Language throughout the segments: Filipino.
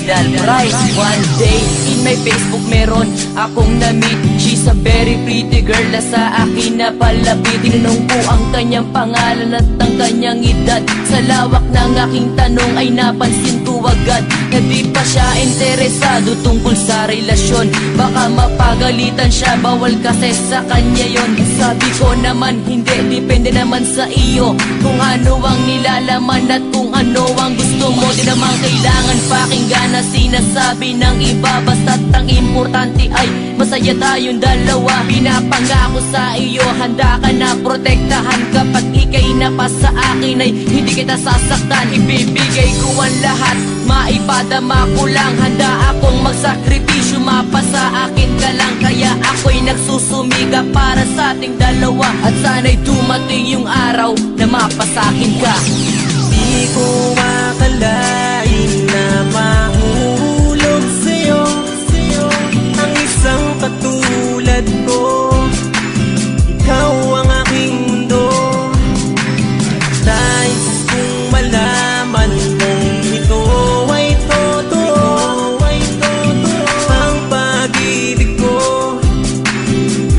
original price. One day, in my Facebook meron akong na-meet. She's a very pretty girl na sa akin napalapit. Tinanong ko ang kanyang pangalan at ang kanyang edad. Sa lawak ng aking tanong ay napansin ko agad na di pa siya interesado tungkol sa relasyon. Baka mapagalitan siya, bawal kasi sa kanya yon. Sabi ko naman hindi, depende naman sa iyo kung ano ang nilalaman at kung ano ang gusto mo. Di naman kailangan pakinggan na sinasabi ng iba, basta't ang importante ay masaya tayong dalawa. Pinapangako sa iyo, handa ka na protektahan kapag ika'y napasa akin ay hindi kita sasaktan. Ibibigay ko ang lahat, maipadama ko lang. Handa akong magsakripisyo, mapasa akin ka lang. Kaya ako'y nagsusumiga para sa ating dalawa, at sana'y dumating yung araw na mapasakin ka. Di ko makalain na mahulog sa'yo ang isang katulad ko. Ikaw ang aking mundo. Nais kong malaman kung ito ay totoo. Ang pag-ibig ko,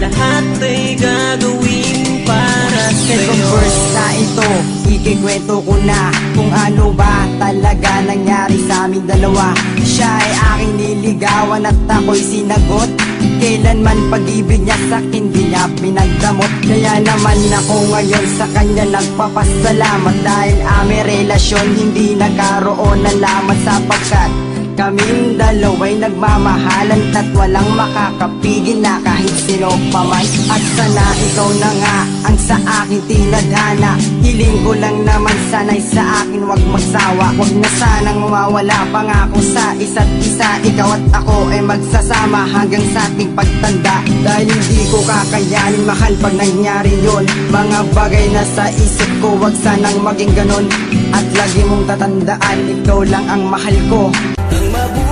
lahat ay gagawin para sa'yo. Second verse na ito, ikikwento ko na kung ano ba talaga nangyari sa aming dalawa. Siya ay aking niligawan at ako'y sinagot. Kailanman pag-ibig niya sa'kin di niya pinagdamot. Kaya naman ako ngayon sa kanya nagpapasalamat, dahil aming relasyon hindi nagkaroon ng lamat, sapagkat kaming dalawa'y nagmamahalan at walang makakapigil na kahit sino pa man. At sana ikaw na nga ang sa akin tinadhana. Hiling ko lang naman sana'y sa akin wag magsawa. Wag na sanang mawawala, pangako sa isa't isa. Ikaw at ako ay magsasama hanggang sa ating pagtanda. Dahil hindi ko kakayanin mahal pag nangyari yun. Mga bagay na sa isip ko, wag sanang maging ganon. At lagi mong tatandaan, ikaw lang ang mahal ko. Ang mabuti